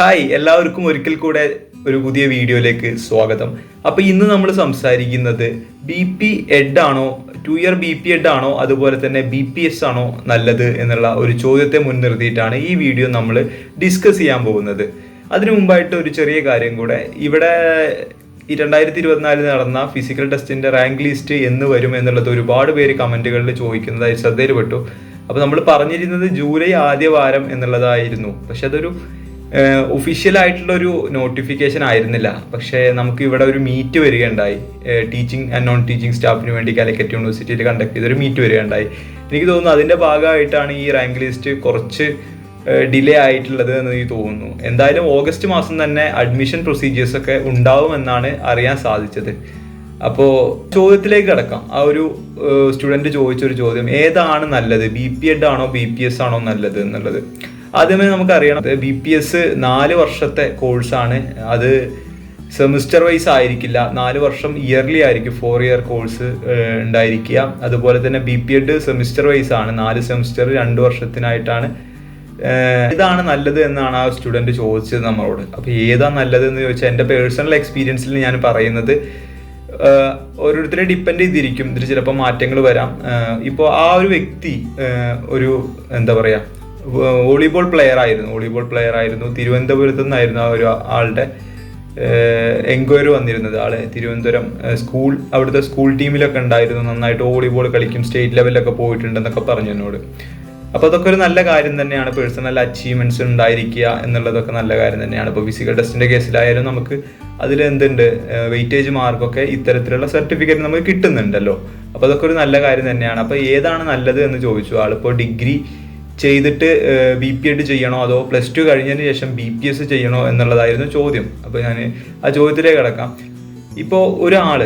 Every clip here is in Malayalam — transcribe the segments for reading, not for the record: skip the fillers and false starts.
ഹായ്, എല്ലാവർക്കും ഒരിക്കൽ കൂടെ ഒരു പുതിയ വീഡിയോയിലേക്ക് സ്വാഗതം. അപ്പോൾ ഇന്ന് നമ്മൾ സംസാരിക്കുന്നത് BP എഡ് ആണോ, 2 ഇയർ BP എഡ് ആണോ, അതുപോലെ തന്നെ BPS ആണോ നല്ലത് എന്നുള്ള ഒരു ചോദ്യത്തെ മുൻനിർത്തിയിട്ടാണ് ഈ വീഡിയോ നമ്മൾ ഡിസ്കസ് ചെയ്യാൻ പോകുന്നത്. അതിനു മുമ്പായിട്ട് ഒരു ചെറിയ കാര്യം കൂടെ, ഇവിടെ 2024 നടന്ന ഫിസിക്കൽ ടെസ്റ്റിന്റെ റാങ്ക് ലിസ്റ്റ് എന്ന് വരും എന്നുള്ളത് ഒരുപാട് പേര് കമന്റുകളിൽ ചോദിക്കുന്നതായി ശ്രദ്ധയിൽപ്പെട്ടു. അപ്പോൾ നമ്മൾ പറഞ്ഞിരുന്നത് ജൂലൈ ആദ്യ വാരം എന്നുള്ളതായിരുന്നു. പക്ഷെ അതൊരു ഒഫീഷ്യൽ ആയിട്ടുള്ള ഒരു നോട്ടിഫിക്കേഷൻ ആയിരുന്നില്ല. പക്ഷേ നമുക്ക് ഇവിടെ ഒരു മീറ്റ് വരികയുണ്ടായി. ടീച്ചിങ് ആൻഡ് നോൺ ടീച്ചിങ് സ്റ്റാഫിന് വേണ്ടി കാലിക്കറ്റ് യൂണിവേഴ്സിറ്റിയിൽ കണ്ടക്ട് ചെയ്തൊരു മീറ്റ് വരികയുണ്ടായി. എനിക്ക് തോന്നുന്നു അതിൻ്റെ ഭാഗമായിട്ടാണ് ഈ റാങ്ക് ലിസ്റ്റ് കുറച്ച് ഡിലേ ആയിട്ടുള്ളത് എന്ന് എനിക്ക് തോന്നുന്നു. എന്തായാലും ഓഗസ്റ്റ് മാസം തന്നെ അഡ്മിഷൻ പ്രൊസീജിയേഴ്സ് ഒക്കെ ഉണ്ടാവുമെന്നാണ് അറിയാൻ സാധിച്ചത്. അപ്പോൾ ചോദ്യത്തിലേക്ക് കിടക്കാം. ആ ഒരു സ്റ്റുഡൻറ്റ് ചോദിച്ചൊരു ചോദ്യം, ഏതാണ് നല്ലത്, BP എഡ് ആണോ BPS ആണോ നല്ലത് എന്നുള്ളത്. ആദ്യമേ നമുക്കറിയണം, BPS 4 വർഷത്തെ കോഴ്സാണ്. അത് സെമിസ്റ്റർ വൈസ് ആയിരിക്കില്ല, 4 വർഷം ഇയർലി ആയിരിക്കും, 4 ഇയർ കോഴ്സ് ഉണ്ടായിരിക്കുക. അതുപോലെ തന്നെ BP എഡ് സെമിസ്റ്റർ വൈസ് ആണ്, 4 സെമിസ്റ്റർ 2 വർഷത്തിനായിട്ടാണ്. ഏതാണ് നല്ലത് എന്നാണ് ആ സ്റ്റുഡൻറ്റ് ചോദിച്ചത് നമ്മളോട്. അപ്പോൾ ഏതാണ് നല്ലത് എന്ന് ചോദിച്ചാൽ, എൻ്റെ പേഴ്സണൽ എക്സ്പീരിയൻസിൽ ഞാൻ പറയുന്നത് ഓരോരുത്തരെ ഡിപ്പെൻഡ് ചെയ്തിരിക്കും. ഇതിൽ ചിലപ്പോൾ മാറ്റങ്ങൾ വരാം. ഇപ്പോൾ ആ ഒരു വ്യക്തി ഒരു എന്താ പറയുക, വോളിബോൾ പ്ലെയർ ആയിരുന്നു. തിരുവനന്തപുരത്തു നിന്നായിരുന്നു ആ ഒരു ആളുടെ എൻക്വയറി വന്നിരുന്നത്. ആള് തിരുവനന്തപുരം അവിടുത്തെ സ്കൂൾ ടീമിലൊക്കെ ഉണ്ടായിരുന്നു, നന്നായിട്ട് വോളിബോൾ കളിക്കും, സ്റ്റേറ്റ് ലെവലിലൊക്കെ പോയിട്ടുണ്ടെന്നൊക്കെ പറഞ്ഞു എന്നോട്. അപ്പോൾ അതൊക്കെ ഒരു നല്ല കാര്യം തന്നെയാണ്. പേഴ്സണൽ അച്ചീവ്മെന്റ്സ് ഉണ്ടായിരിക്കുക എന്നുള്ളതൊക്കെ നല്ല കാര്യം തന്നെയാണ്. ഇപ്പോൾ ഫിസിക്കൽ ടെസ്റ്റിന്റെ കേസിലായാലും നമുക്ക് അതിൽ എന്തുണ്ട്, വെയിറ്റേജ് മാർക്കൊക്കെ ഇത്തരത്തിലുള്ള സർട്ടിഫിക്കറ്റ് നമുക്ക് കിട്ടുന്നുണ്ടല്ലോ. അപ്പോൾ അതൊക്കെ ഒരു നല്ല കാര്യം തന്നെയാണ്. അപ്പോൾ ഏതാണ് നല്ലത് എന്ന് ചോദിച്ചു. ആളിപ്പോൾ ഡിഗ്രി ചെയ്തിട്ട് BP എഡ് ചെയ്യണോ അതോ +2 കഴിഞ്ഞതിന് ശേഷം BPS ചെയ്യണോ എന്നുള്ളതായിരുന്നു ചോദ്യം. അപ്പോൾ ഞാൻ ആ ചോദ്യത്തിലേക്ക് കിടക്കാം. ഇപ്പോൾ ഒരാൾ,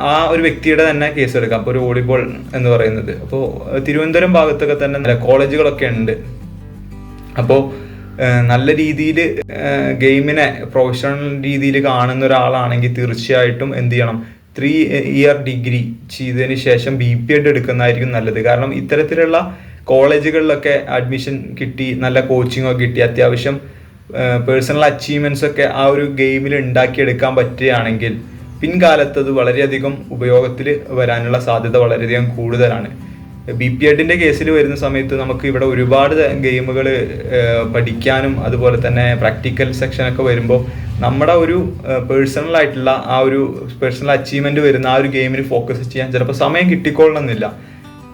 ആ ഒരു വ്യക്തിയുടെ തന്നെ കേസ് എടുക്കാം. അപ്പോൾ ഒരു വോളിബോൾ എന്ന് പറയുന്നത്, അപ്പോൾ തിരുവനന്തപുരം ഭാഗത്തൊക്കെ തന്നെ കോളേജുകളൊക്കെ ഉണ്ട്. അപ്പോൾ നല്ല രീതിയിൽ ഗെയിമിനെ പ്രൊഫഷണൽ രീതിയിൽ കാണുന്ന ഒരാളാണെങ്കിൽ തീർച്ചയായിട്ടും എന്ത് ചെയ്യണം, 3 ഇയർ ഡിഗ്രി ചെയ്തതിന് ശേഷം BP എഡ് എടുക്കുന്നതായിരിക്കും നല്ലത്. കാരണം ഇത്തരത്തിലുള്ള കോളേജുകളിലൊക്കെ അഡ്മിഷൻ കിട്ടി, നല്ല കോച്ചിങ്ങൊക്കെ കിട്ടി, അത്യാവശ്യം പേഴ്സണൽ അച്ചീവ്മെൻറ്റ്സ് ഒക്കെ ആ ഒരു ഗെയിമിൽ ഉണ്ടാക്കിയെടുക്കാൻ പറ്റുകയാണെങ്കിൽ പിൻകാലത്ത് അത് വളരെയധികം ഉപയോഗത്തിൽ വരാനുള്ള സാധ്യത വളരെയധികം കൂടുതലാണ്. BP എഡിൻ്റെ കേസിൽ വരുന്ന സമയത്ത് നമുക്ക് ഇവിടെ ഒരുപാട് ഗെയിമുകൾ പഠിക്കാനും അതുപോലെ തന്നെ പ്രാക്ടിക്കൽ സെക്ഷനൊക്കെ വരുമ്പോൾ നമ്മുടെ ഒരു പേഴ്സണൽ ആയിട്ടുള്ള ആ ഒരു പേഴ്സണൽ അച്ചീവ്മെൻറ്റ് വരുന്ന ആ ഒരു ഗെയിമിൽ ഫോക്കസ് ചെയ്യാൻ ചിലപ്പോൾ സമയം കിട്ടിക്കൊള്ളണമെന്നില്ല.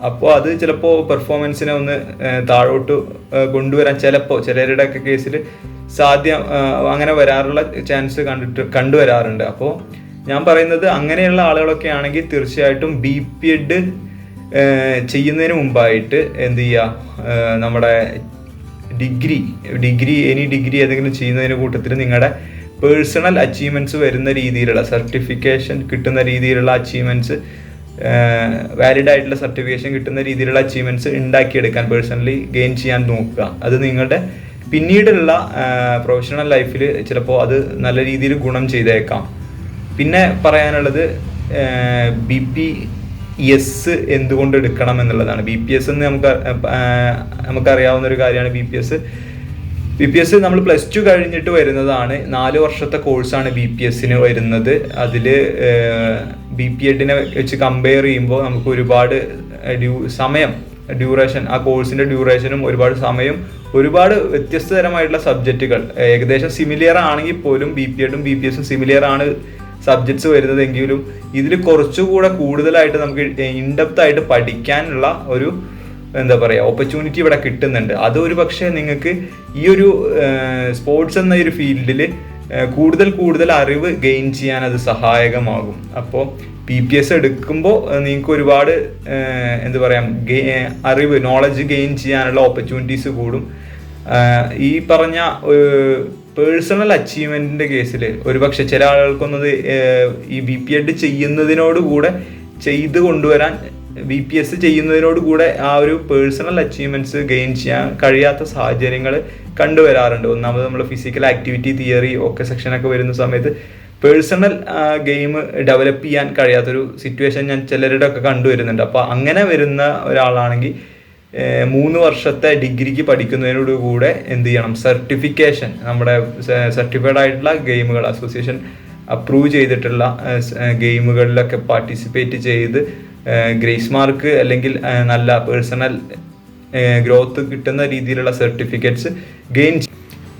അപ്പോൾ അത് ചിലപ്പോൾ പെർഫോമൻസിനെ ഒന്ന് താഴോട്ട് കൊണ്ടുവരാൻ ചിലപ്പോൾ ചിലരുടെയൊക്കെ കേസിൽ അങ്ങനെ വരാറുള്ള ചാൻസ് കണ്ടുവരാറുണ്ട്. അപ്പോൾ ഞാൻ പറയുന്നത്, അങ്ങനെയുള്ള ആളുകളൊക്കെ ആണെങ്കിൽ തീർച്ചയായിട്ടും BP എഡ് ചെയ്യുന്നതിന് മുമ്പായിട്ട് എന്ത് ചെയ്യുക, നമ്മുടെ ഡിഗ്രി ഏതെങ്കിലും ചെയ്യുന്നതിന് കൂട്ടത്തിൽ നിങ്ങളുടെ പേഴ്സണൽ അച്ചീവ്മെൻറ്റ്സ് വരുന്ന രീതിയിലുള്ള സർട്ടിഫിക്കേഷൻ കിട്ടുന്ന രീതിയിലുള്ള അച്ചീവ്മെൻറ്റ്സ്, വാലിഡ് ആയിട്ടുള്ള സർട്ടിഫിക്കേഷൻ കിട്ടുന്ന രീതിയിലുള്ള അച്ചീവ്മെൻറ്റ്സ് ഉണ്ടാക്കിയെടുക്കാൻ പേഴ്സണലി ഗെയിൻ ചെയ്യാൻ നോക്കുക. അത് നിങ്ങളുടെ പിന്നീടുള്ള പ്രൊഫഷണൽ ലൈഫിൽ ചിലപ്പോൾ അത് നല്ല രീതിയിൽ ഗുണം ചെയ്തേക്കാം. പിന്നെ പറയാനുള്ളത്, BPS എന്തുകൊണ്ട് എടുക്കണം എന്നുള്ളതാണ്. BPS എന്ന് നമുക്കറിയാവുന്ന ഒരു കാര്യമാണ്. BPS നമ്മൾ +2 കഴിഞ്ഞിട്ട് വരുന്നതാണ്. 4 വർഷത്തെ കോഴ്സാണ് BPSന് വരുന്നത്. അതിൽ BP എഡിനെ വെച്ച് കമ്പയർ ചെയ്യുമ്പോൾ നമുക്ക് ഒരുപാട് ഡ്യൂറേഷൻ, ആ കോഴ്സിൻ്റെ ഡ്യൂറേഷനും ഒരുപാട് സമയം, ഒരുപാട് വ്യത്യസ്ത തരമായിട്ടുള്ള സബ്ജക്റ്റുകൾ ഏകദേശം സിമിലിയർ ആണെങ്കിൽ പോലും BP എഡും BPSും സിമിലിയർ ആണ് സബ്ജക്ട്സ് വരുന്നതെങ്കിലും ഇതിൽ കുറച്ചുകൂടെ കൂടുതലായിട്ട് നമുക്ക് ഇൻഡെപ്ത് ആയിട്ട് പഠിക്കാനുള്ള ഒരു എന്താ പറയുക ഓപ്പർച്യൂണിറ്റി ഇവിടെ കിട്ടുന്നുണ്ട്. അത് ഒരു പക്ഷേ നിങ്ങൾക്ക് ഈ ഒരു സ്പോർട്സ് എന്ന ഒരു ഫീൽഡിൽ കൂടുതൽ അറിവ് ഗെയിൻ ചെയ്യാൻ അത് സഹായകമാകും. അപ്പോൾ BPS എടുക്കുമ്പോൾ നിങ്ങൾക്ക് ഒരുപാട് എന്താ പറയുക അറിവ്, നോളജ് ഗെയിൻ ചെയ്യാനുള്ള ഓപ്പർച്യൂണിറ്റീസ് കൂടും. ഈ പറഞ്ഞ പേഴ്സണൽ അച്ചീവ്മെൻറ്റിൻ്റെ കേസിൽ ഒരുപക്ഷെ ചില ആളുകൾക്കൊന്നത് ഈ BP എഡ് ചെയ്യുന്നതിനോടുകൂടെ ചെയ്ത് കൊണ്ടുവരാൻ, BPS ചെയ്യുന്നതിനോടുകൂടെ ആ ഒരു പേഴ്സണൽ അച്ചീവ്മെൻറ്റ്സ് ഗെയിൻ ചെയ്യാൻ കഴിയാത്ത സാഹചര്യങ്ങൾ കണ്ടുവരാറുണ്ട്. ഒന്നാമത് നമ്മൾ ഫിസിക്കൽ ആക്ടിവിറ്റി തിയറി ഒക്കെ സെക്ഷനൊക്കെ വരുന്ന സമയത്ത് പേഴ്സണൽ ഗെയിം ഡെവലപ്പ് ചെയ്യാൻ കഴിയാത്തൊരു സിറ്റുവേഷൻ ഞാൻ ചിലരുടെ ഒക്കെ കണ്ടുവരുന്നുണ്ട്. അപ്പോൾ അങ്ങനെ വരുന്ന ഒരാളാണെങ്കിൽ 3 വർഷത്തെ ഡിഗ്രിക്ക് പഠിക്കുന്നതിനോട് കൂടെ എന്ത് ചെയ്യണം, സർട്ടിഫിക്കേഷൻ, നമ്മുടെ സർട്ടിഫൈഡ് ആയിട്ടുള്ള ഗെയിമുകൾ അസോസിയേഷൻ അപ്രൂവ് ചെയ്തിട്ടുള്ള ഗെയിമുകളിലൊക്കെ പാർട്ടിസിപ്പേറ്റ് ചെയ്ത് ഗ്രേസ് മാർക്ക് അല്ലെങ്കിൽ നല്ല പേഴ്സണൽ ഗ്രോത്ത് കിട്ടുന്ന രീതിയിലുള്ള സർട്ടിഫിക്കറ്റ്സ് ഗെയിൻ.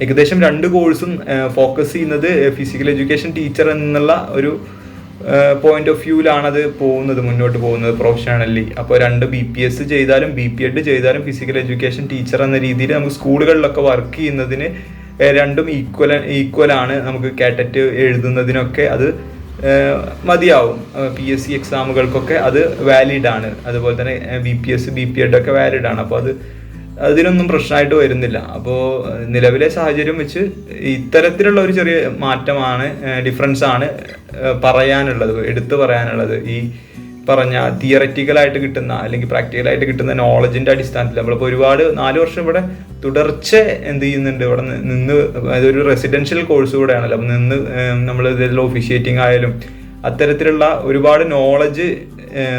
ഏകദേശം 2 കോഴ്സും ഫോക്കസ് ചെയ്യുന്നത് ഫിസിക്കൽ എഡ്യൂക്കേഷൻ ടീച്ചർ എന്നുള്ള ഒരു പോയിന്റ് ഓഫ് വ്യൂവിലാണ് അത് മുന്നോട്ട് പോകുന്നത് പ്രൊഫഷണലി. അപ്പോൾ 2 BPS ചെയ്താലും BPEd ചെയ്താലും ഫിസിക്കൽ എഡ്യൂക്കേഷൻ ടീച്ചർ എന്ന രീതിയിൽ നമുക്ക് സ്കൂളുകളിലൊക്കെ വർക്ക് ചെയ്യുന്നതിന് രണ്ടും ഈക്വലാണ്. നമുക്ക് കാറ്ററ്റ് എഴുതുന്നതിനൊക്കെ അത് മതിയാവും. PSC എക്സാമുകൾക്കൊക്കെ അത് വാലിഡ് ആണ്. അതുപോലെ തന്നെ BPS BPEd ഒക്കെ വാലിഡ് ആണ്. അപ്പോൾ അതിനൊന്നും പ്രശ്നമായിട്ട് വരുന്നില്ല. അപ്പോൾ നിലവിലെ സാഹചര്യം വെച്ച് ഇത്തരത്തിലുള്ള ഒരു ചെറിയ മാറ്റമാണ്, ഡിഫറൻസ് ആണ് എടുത്തു പറയാനുള്ളത്. ഈ പറഞ്ഞ തിയററ്റിക്കലായിട്ട് കിട്ടുന്ന അല്ലെങ്കിൽ പ്രാക്ടിക്കലായിട്ട് കിട്ടുന്ന നോളജിന്റെ അടിസ്ഥാനത്തിൽ നമ്മളിപ്പോൾ ഒരുപാട് 4 വർഷം ഇവിടെ തുടർച്ച എന്ത് ചെയ്യുന്നുണ്ട്, ഇവിടെ നിന്ന് അതൊരു റെസിഡൻഷ്യൽ കോഴ്സ് കൂടെയാണല്ലോ. അപ്പം നമ്മൾ ഇതിൽ ഒഫീഷ്യേറ്റിംഗ് ആയാലും അത്തരത്തിലുള്ള ഒരുപാട് നോളജ്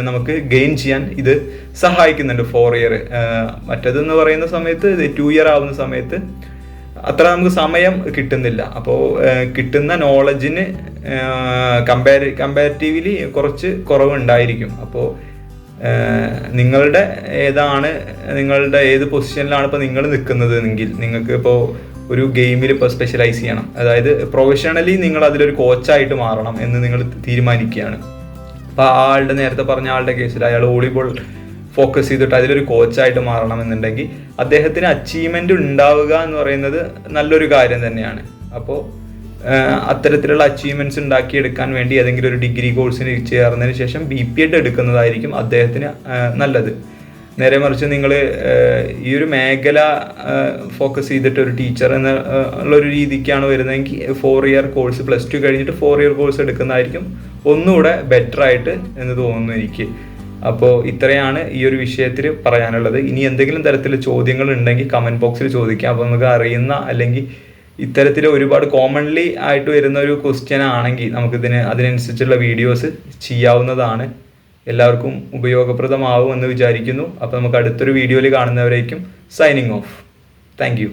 നമുക്ക് ഗെയിൻ ചെയ്യാൻ ഇത് സഹായിക്കുന്നുണ്ട് 4 ഇയർ. മറ്റേതെന്ന് പറയുന്ന സമയത്ത് 2 ഇയർ ആവുന്ന സമയത്ത് അത്ര നമുക്ക് സമയം കിട്ടുന്നില്ല. അപ്പോൾ കിട്ടുന്ന നോളജിന് കമ്പാരിറ്റീവ്ലി കുറച്ച് കുറവുണ്ടായിരിക്കും. അപ്പോൾ നിങ്ങളുടെ ഏത് പൊസിഷനിലാണ് ഇപ്പോൾ നിങ്ങൾ നിൽക്കുന്നത് എങ്കിൽ നിങ്ങൾക്ക് ഇപ്പോൾ ഒരു ഗെയിമിൽ ഇപ്പോൾ സ്പെഷ്യലൈസ് ചെയ്യണം, അതായത് പ്രൊഫഷണലി നിങ്ങൾ അതിലൊരു കോച്ചായിട്ട് മാറണം എന്ന് നിങ്ങൾ തീരുമാനിക്കുകയാണ്. അപ്പോൾ നേരത്തെ പറഞ്ഞ ആളുടെ കേസിൽ അയാൾ വോളിബോൾ ഫോക്കസ് ചെയ്തിട്ട് അതിലൊരു കോച്ചായിട്ട് മാറണം എന്നുണ്ടെങ്കിൽ അദ്ദേഹത്തിന് അച്ചീവ്മെന്റ് ഉണ്ടാവുക എന്ന് പറയുന്നത് നല്ലൊരു കാര്യം തന്നെയാണ്. അപ്പോൾ അത്തരത്തിലുള്ള അച്ചീവ്മെന്റ്സ് ഉണ്ടാക്കിയെടുക്കാൻ വേണ്ടി ഏതെങ്കിലും ഒരു ഡിഗ്രി കോഴ്സിന് ചേർന്നതിന് ശേഷം BPEd എടുക്കുന്നതായിരിക്കും അദ്ദേഹത്തിന് നല്ലത്. നേരെ മറിച്ച് നിങ്ങൾ ഈ ഒരു മേഖല ഫോക്കസ് ചെയ്തിട്ട് ഒരു ടീച്ചർ എന്നുള്ളൊരു രീതിക്കാണ് വരുന്നതെങ്കിൽ 4 ഇയർ കോഴ്സ് +2 കഴിഞ്ഞിട്ട് 4 ഇയർ കോഴ്സ് എടുക്കുന്നതായിരിക്കും ഒന്നുകൂടെ ബെറ്റർ ആയിട്ട് എന്ന് തോന്നുന്നു എനിക്ക്. അപ്പോൾ ഇത്രയാണ് ഈ ഒരു വിഷയത്തിൽ പറയാനുള്ളത്. ഇനി എന്തെങ്കിലും തരത്തിൽ ചോദ്യങ്ങൾ ഉണ്ടെങ്കിൽ കമൻറ്റ് ബോക്സിൽ ചോദിക്കാം. അപ്പോൾ നമുക്ക് അറിയുന്ന അല്ലെങ്കിൽ ഇത്തരത്തിൽ ഒരുപാട് കോമൺലി ആയിട്ട് വരുന്ന ഒരു ക്വസ്റ്റ്യൻ ആണെങ്കിൽ അതിനനുസരിച്ചുള്ള വീഡിയോസ് ചെയ്യാവുന്നതാണ്. എല്ലാവർക്കും ഉപയോഗപ്രദമാവും എന്ന് വിചാരിക്കുന്നു. അപ്പോൾ നമുക്ക് അടുത്തൊരു വീഡിയോയിൽ കാണുന്നവരേക്കും സൈനിങ് ഓഫ്. Thank you.